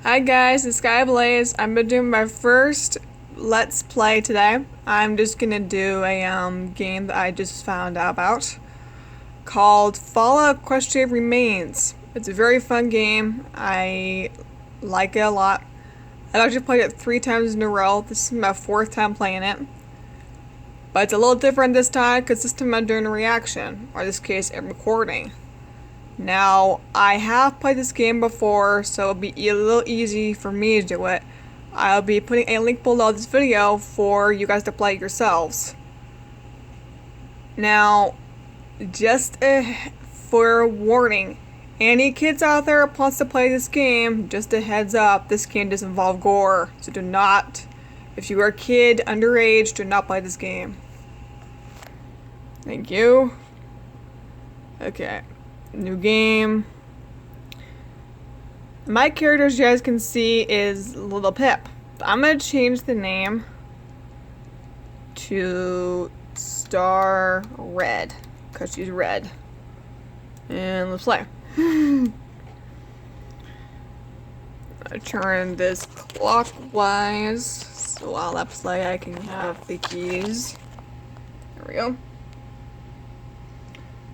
Hi guys, it's Skyblaze. I'm been doing my first Let's Play today. I'm just gonna do a game that I just found out about called Fallout Question Remains. It's a very fun game. I like it a lot. I've actually played it 3 times in a row. This is my 4th time playing it. But it's a little different this time because this time I'm doing a reaction, or in this case, a recording. Now, I have played this game before, so it'll be a little easy for me to do it. I'll be putting a link below this video for you guys to play it yourselves. Now, just for a warning, any kids out there who wants to play this game, just a heads up, this game does involve gore. So do not, if you are a kid underage, do not play this game. Thank you. Okay. New game. My character, as you guys can see, is Little Pip. I'm gonna change the name to Star Red because she's red. And let's play. I turn this clockwise so while I play I can have the keys. There we go.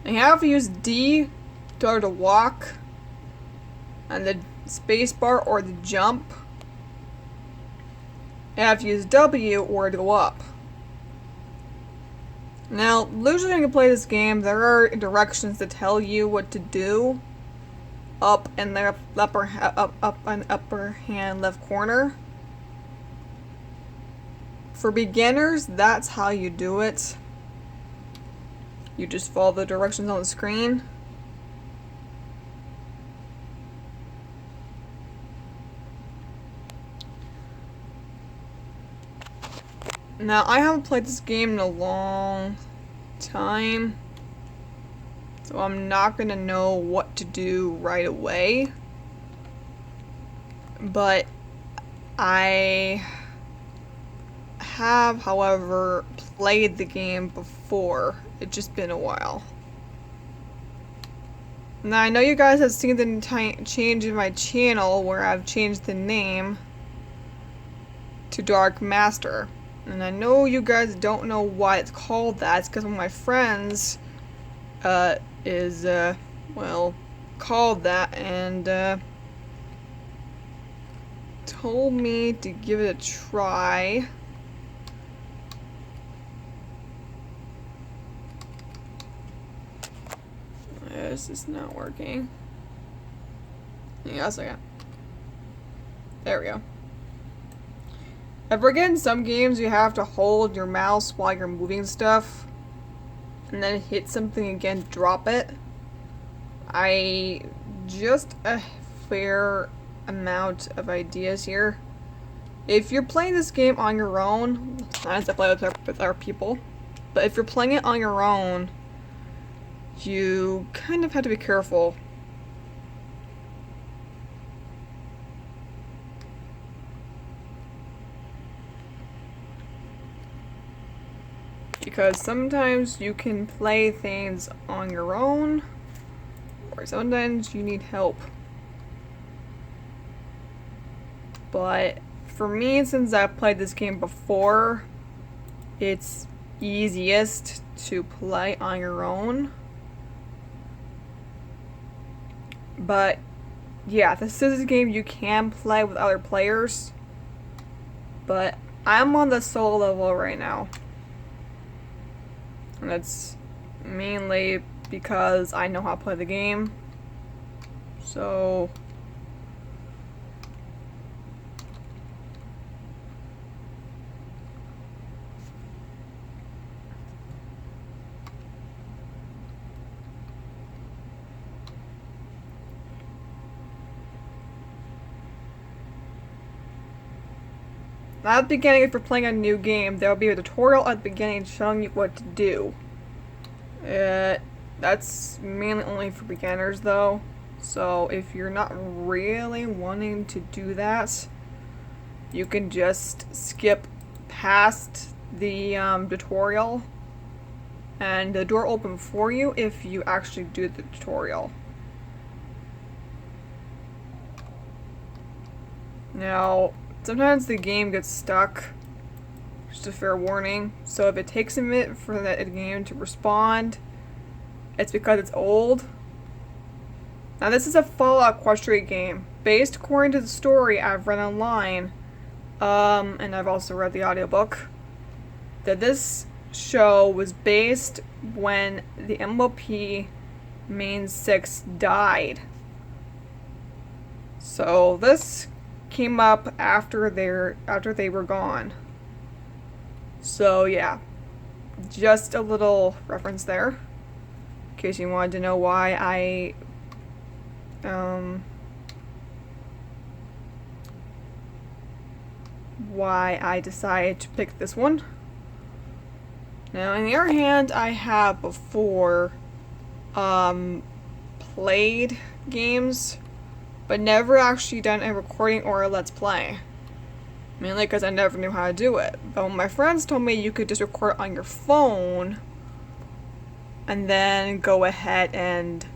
I have to use D to walk, and the space bar or the jump. I have to use W or to go up. Now, usually when you play this game, there are directions that tell you what to do up in the upper hand left corner. For beginners, that's how you do it. You just follow the directions on the screen. Now, I haven't played this game in a long time, so I'm not gonna know what to do right away. But I have, however, played the game before. It's just been a while. Now, I know you guys have seen the change in my channel where I've changed the name to Dark Master. And I know you guys don't know why it's called that. It's because one of my friends is, well, called that and told me to give it a try. This is not working. Hang on a second. There we go. I forget in some games you have to hold your mouse while you're moving stuff and then hit something again, drop it. Just a fair amount of ideas here. If you're playing this game on your own, sometimes I play with our people, but if you're playing it on your own, you kind of have to be careful. Because sometimes you can play things on your own, or sometimes you need help. But for me, since I've played this game before, it's easiest to play on your own. But yeah, this is a game you can play with other players. But I'm on the solo level right now. And that's mainly because I know how to play the game. So at the beginning, if you're playing a new game, there will be a tutorial at the beginning showing you what to do. That's mainly only for beginners though, so if you're not really wanting to do that, you can just skip past the tutorial and the door will open for you if you actually do the tutorial. Now, sometimes the game gets stuck. Just a fair warning. So if it takes a minute for the game to respond, it's because it's old. Now this is a Fallout Equestria game, based according to the story I've read online, and I've also read the audiobook, that this show was based when the MLP Main 6 died. So this came up after they were gone. So yeah, just a little reference there, in case you wanted to know why I decided to pick this one. Now, on the other hand, I have before played games, but never actually done a recording or a let's play. Mainly because I never knew how to do it. But when my friends told me you could just record on your phone and then go ahead and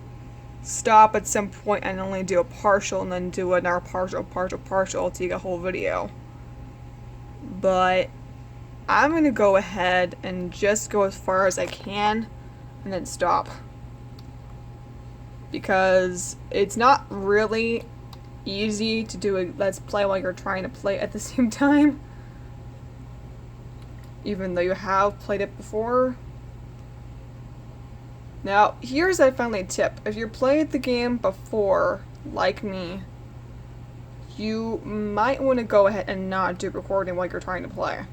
stop at some point and only do a partial and then do another partial till you get a whole video. But I'm going to go ahead and just go as far as I can and then stop. Because it's not really easy to do a let's play while you're trying to play at the same time, even though you have played it before. Now, here's a friendly tip. If you played the game before, like me, you might want to go ahead and not do recording while you're trying to play.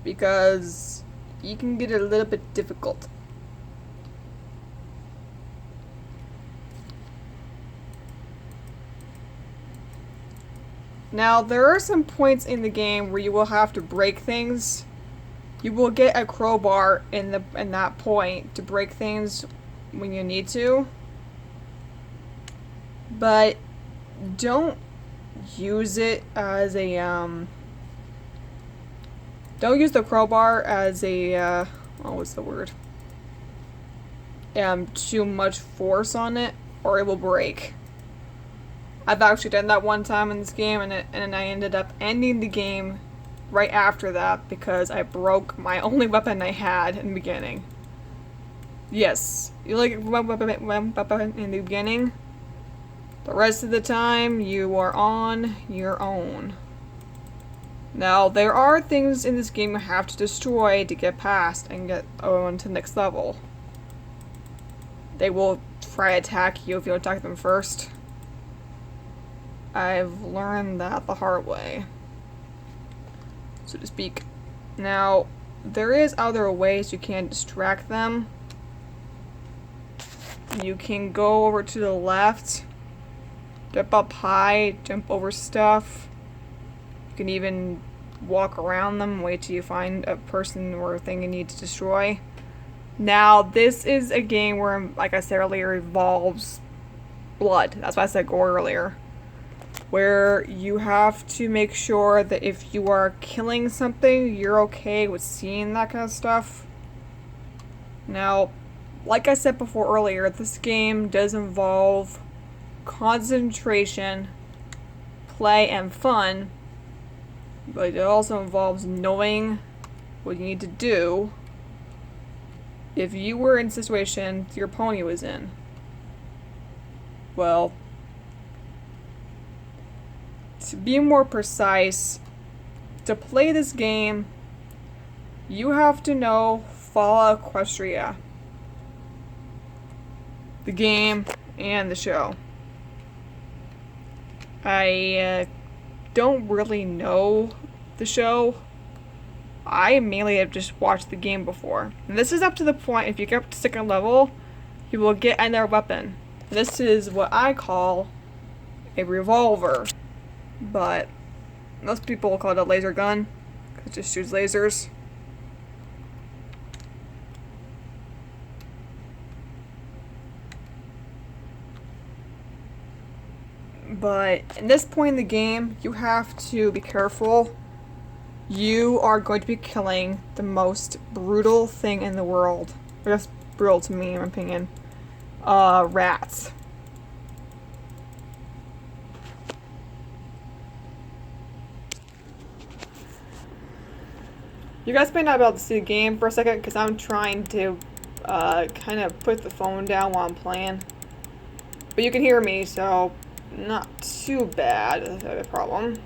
Because you can get a little bit difficult. Now, there are some points in the game where you will have to break things. You will get a crowbar in that point to break things when you need to. But don't use it as a don't use the crowbar as a what's the word? Too much force on it, or it will break. I've actually done that one time in this game, and I ended up ending the game right after that because I broke my only weapon I had in the beginning. Yes, you like one weapon in the beginning. The rest of the time, you are on your own. Now, there are things in this game you have to destroy to get past and get on to the next level. They will try to attack you if you attack them first. I've learned that the hard way, so to speak. Now, there is other ways you can distract them. You can go over to the left, jump up high, jump over stuff. You can even walk around them, wait till you find a person or a thing you need to destroy. Now, this is a game where, like I said earlier, involves blood. That's why I said gore earlier. Where you have to make sure that if you are killing something, you're okay with seeing that kind of stuff. Now, like I said before earlier, this game does involve concentration, play, and fun, but it also involves knowing what you need to do if you were in a situation your pony was in. Well, to be more precise, to play this game, you have to know Fallout Equestria, the game and the show. I don't really know the show. I mainly have just watched the game before. And this is up to the point, if you get up to second level, you will get another weapon. This is what I call a revolver. But most people call it a laser gun, because it just shoots lasers. But at this point in the game, you have to be careful. You are going to be killing the most brutal thing in the world. Or just brutal to me, in my opinion. Rats. You guys may not be able to see the game for a second because I'm trying to kind of put the phone down while I'm playing. But you can hear me, so not too bad of a problem.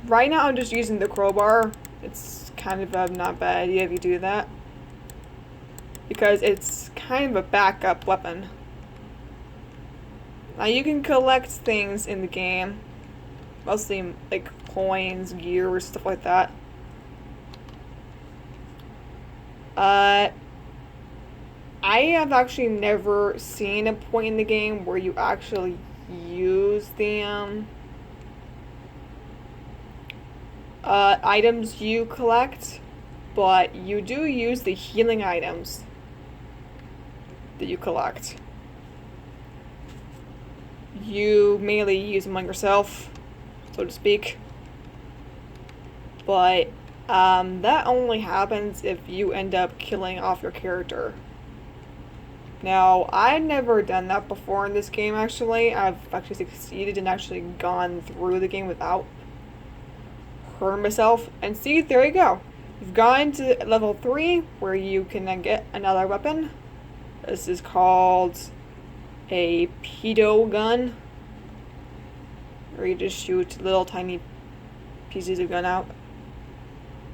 Right now I'm just using the crowbar. It's kind of a not bad idea if you do that, because it's kind of a backup weapon. Now you can collect things in the game, mostly like coins, gear, stuff like that. I have actually never seen a point in the game where you actually use the items you collect, but you do use the healing items that you collect. You mainly use them on yourself, so to speak, but that only happens if you end up killing off your character. Now, I've never done that before in this game, actually. I've actually succeeded and actually gone through the game without hurting myself. And see, there you go. You've gone to level 3, where you can then get another weapon. This is called a pedo gun, where you just shoot little tiny pieces of gun out.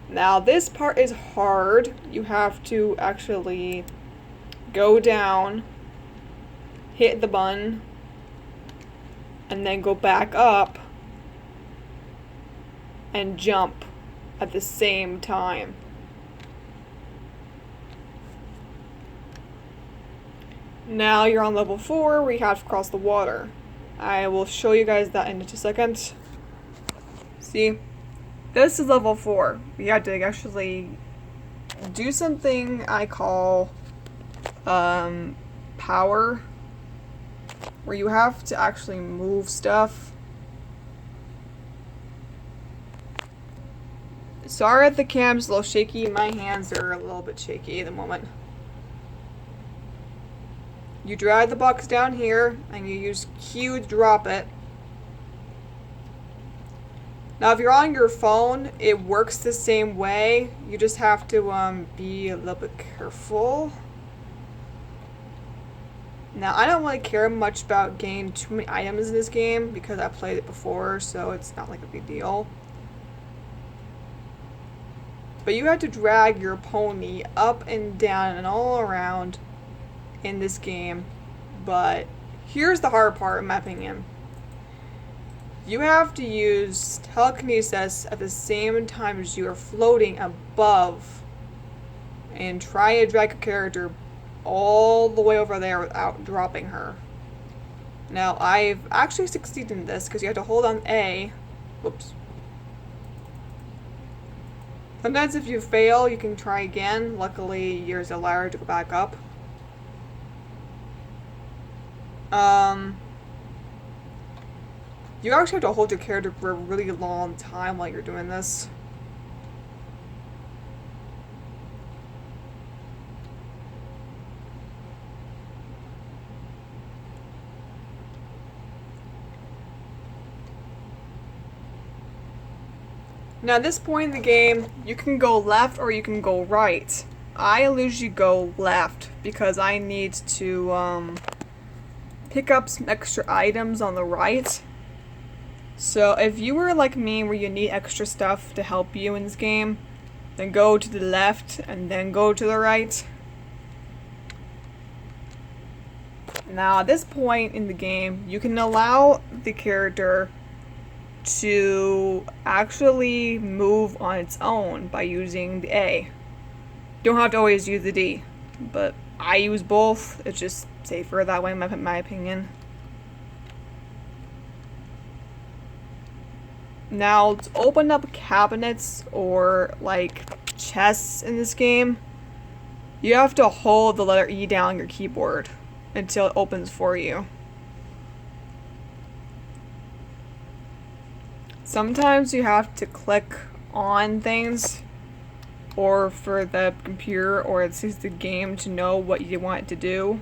Now, this part is hard. You have to actually go down, hit the button, and then go back up and jump at the same time. Now you're on level 4, where you have to cross the water. I will show you guys that in just a second. See? This is level 4. We had to actually do something I call power, where you have to actually move stuff. Sorry if the cam's a little shaky, my hands are a little bit shaky at the moment. You drag the box down here, and you use Q to drop it. Now if you're on your phone, it works the same way. You just have to be a little bit careful. Now, I don't really care much about getting too many items in this game because I played it before, so it's not like a big deal. But you have to drag your pony up and down and all around in this game. But here's the hard part, in my opinion. You have to use telekinesis at the same time as you are floating above and try to drag a character all the way over there without dropping her. Now, I've actually succeeded in this because you have to hold on A. Whoops. Sometimes if you fail, you can try again. Luckily, there's a ladder to go back up. You actually have to hold your character for a really long time while you're doing this. Now at this point in the game, you can go left or you can go right. I usually go left because I need to pick up some extra items on the right. So if you were like me where you need extra stuff to help you in this game, then go to the left and then go to the right. Now at this point in the game, you can allow the character to actually move on its own by using the A. You don't have to always use the D, but I use both. It's just safer that way, in my opinion. Now, to open up cabinets or like chests in this game, you have to hold the letter E down on your keyboard until it opens for you. Sometimes you have to click on things, or for the computer or at least the game to know what you want it to do.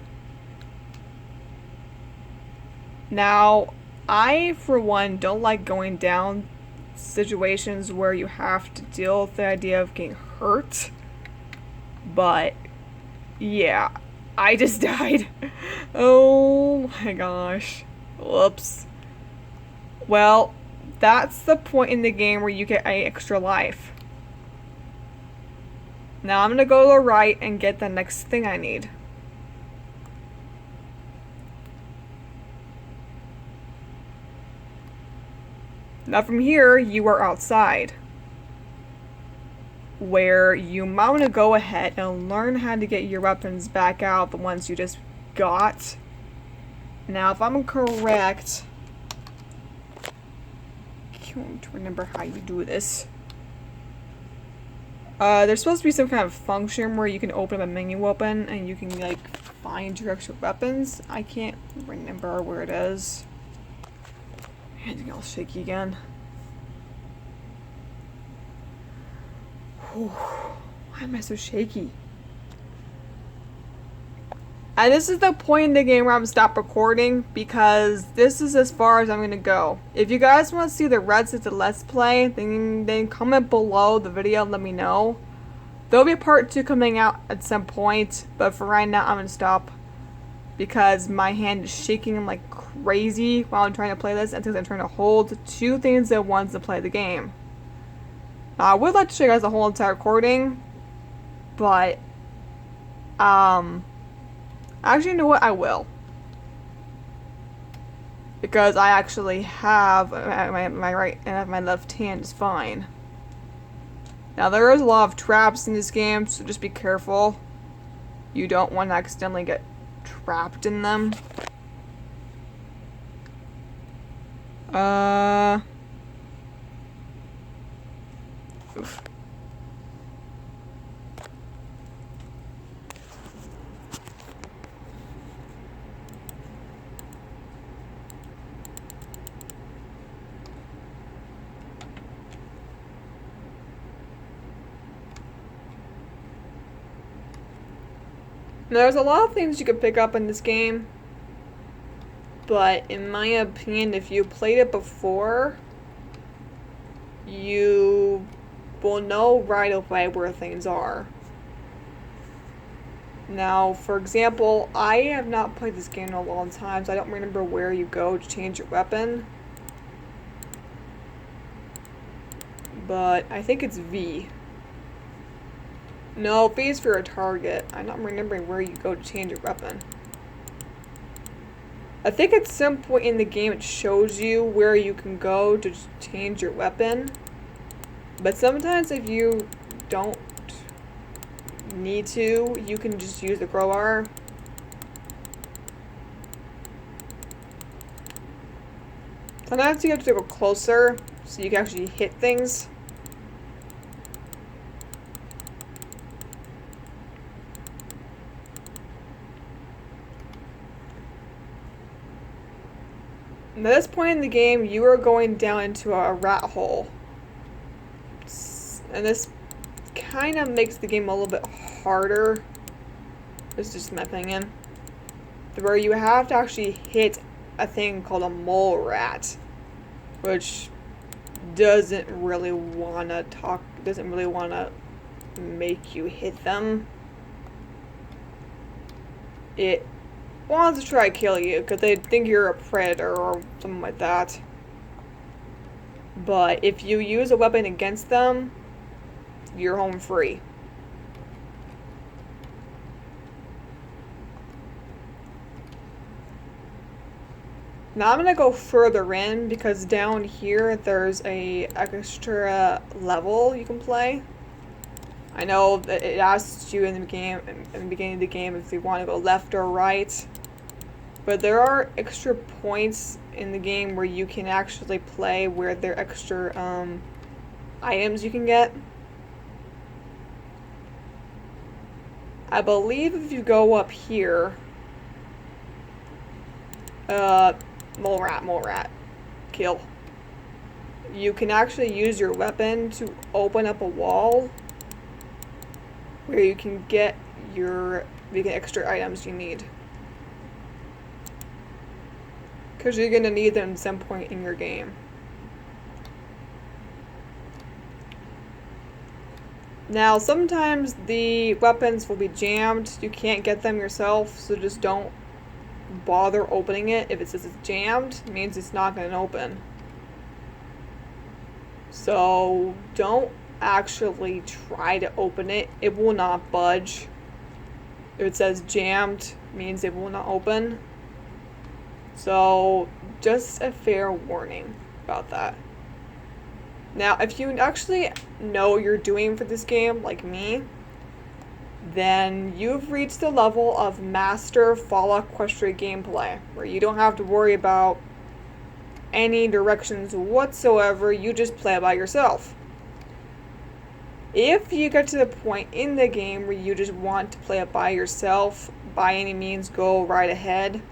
Now, I, for one, don't like going down situations where you have to deal with the idea of getting hurt. But, yeah, I just died. Oh my gosh. Whoops. Well, that's the point in the game where you get an extra life. Now I'm gonna go to the right and get the next thing I need. Now from here, you are outside, where you might want to go ahead and learn how to get your weapons back out, the ones you just got. Now, if I'm correct, I can't remember how you do this. There's supposed to be some kind of function where you can open up a menu open and you can, like, find your extra weapons. I can't remember where it is. Handing all shaky again. Why am I so shaky? And this is the point in the game where I'm gonna stop recording because this is as far as I'm gonna go. If you guys want to see the rest of the Let's Play, then comment below the video and let me know. There'll be a part 2 coming out at some point, but for right now I'm gonna stop because my hand is shaking like crazy while I'm trying to play this, and since I'm trying to hold 2 things at once to play the game. Now, I would like to show you guys the whole entire recording, but actually, you know what? I will, because I actually have my right and my left hand is fine. Now, there is a lot of traps in this game, so just be careful. You don't want to accidentally get trapped in them. Oof. There's a lot of things you could pick up in this game, but in my opinion, if you played it before, you will know right away where things are. Now, for example, I have not played this game in a long time, so I don't remember where you go to change your weapon. But I think it's V. No, V is for a target. I'm not remembering where you go to change your weapon. I think at some point in the game it shows you where you can go to change your weapon. But sometimes if you don't need to, you can just use the crowbar. Sometimes you have to go closer so you can actually hit things. At this point in the game, you are going down into a rat hole. And this kind of makes the game a little bit harder. This is just my opinion. Where you have to actually hit a thing called a mole rat, which doesn't really want to make you hit them. It wants to try to kill you because they think you're a predator or something like that. But if you use a weapon against them, you're home free. Now I'm gonna go further in because down here there's a extra level you can play. I know that it asks you in the beginning of the game if you want to go left or right, but there are extra points in the game where you can actually play where there are extra items you can get. I believe if you go up here, mole rat, kill. You can actually use your weapon to open up a wall where you can get extra items you need. because you're going to need them at some point in your game. Now, sometimes the weapons will be jammed. You can't get them yourself, so just don't bother opening it. If it says it's jammed, it means it's not going to open. So don't actually try to open it. It will not budge. If it says jammed, it means it will not open. So just a fair warning about that. Now, if you actually know what you're doing for this game, like me, then you've reached the level of Master Fallout Equestria gameplay, where you don't have to worry about any directions whatsoever, you just play it by yourself. If you get to the point in the game where you just want to play it by yourself, by any means, go right ahead.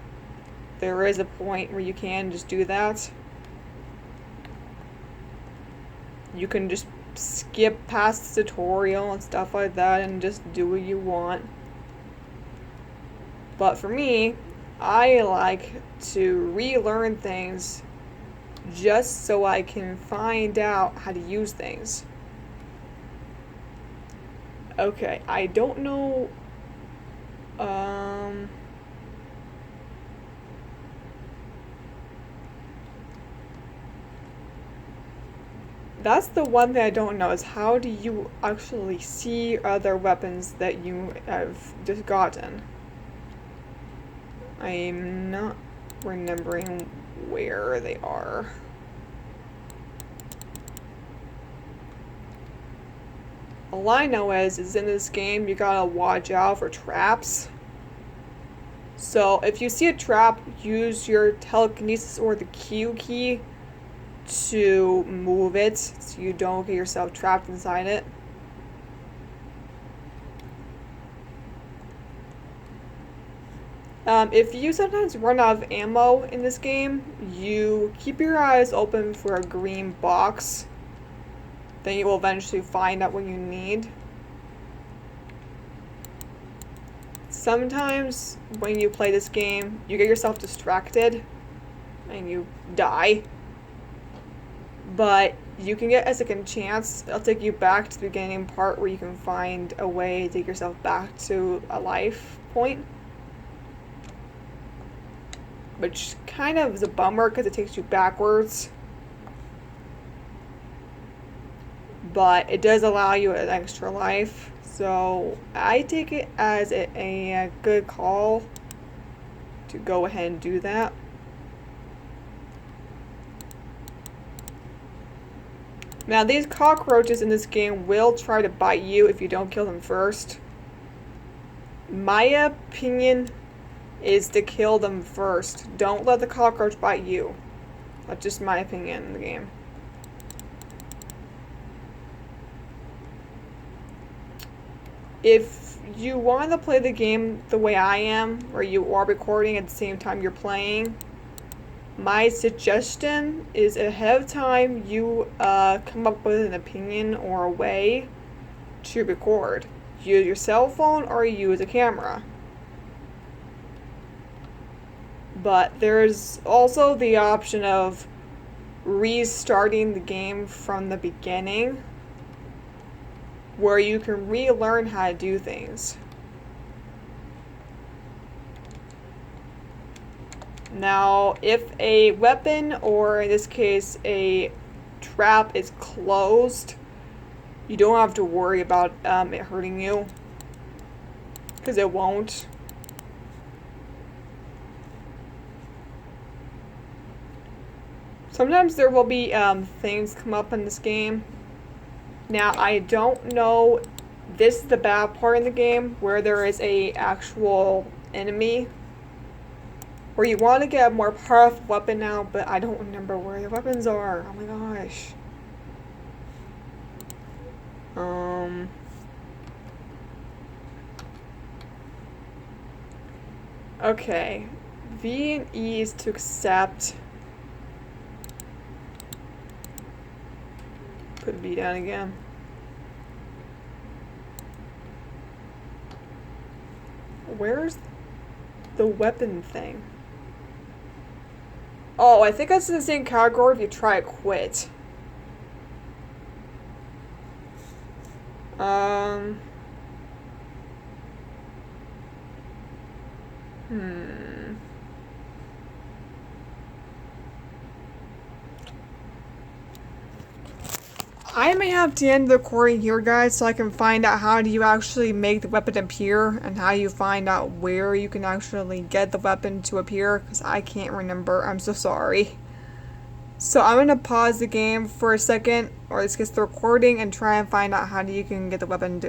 There is a point where you can just do that. You can just skip past the tutorial and stuff like that and just do what you want. But for me, I like to relearn things just so I can find out how to use things. Okay, I don't know. That's the one thing I don't know, is how do you actually see other weapons that you have just gotten? I'm not remembering where they are. All I know is in this game you gotta watch out for traps. So if you see a trap, use your telekinesis or the Q key to move it so you don't get yourself trapped inside it. If you sometimes run out of ammo in this game, you keep your eyes open for a green box. Then you will eventually find out what you need. Sometimes when you play this game, you get yourself distracted and you die. But you can get a second chance. It'll take you back to the beginning part where you can find a way to take yourself back to a life point. Which kind of is a bummer because it takes you backwards. But it does allow you an extra life. So I take it as a good call to go ahead and do that. Now, these cockroaches in this game will try to bite you if you don't kill them first. My opinion is to kill them first. Don't let the cockroach bite you. That's just my opinion in the game. If you want to play the game the way I am, where you are recording at the same time you're playing, my suggestion is ahead of time you come up with an opinion or a way to record. Use your cell phone or use a camera. But there's also the option of restarting the game from the beginning, where you can relearn how to do things. Now, if a weapon, or in this case a trap, is closed, you don't have to worry about it hurting you, because it won't. Sometimes there will be things come up in this game. Now, I don't know, this is the bad part in the game, where there is a actual enemy where you want to get a more powerful weapon now, but I don't remember where the weapons are. Oh my gosh. Okay. V and E is to accept. Put V down again. Where's the weapon thing? Oh, I think that's in the same category if you try to quit. Um. Hmm. I may have to end the recording here, guys, so I can find out how do you actually make the weapon appear and how you find out where you can actually get the weapon to appear, because I can't remember. I'm so sorry. So I'm gonna pause the game for a second, or let's get the recording and try and find out how you can get the weapon to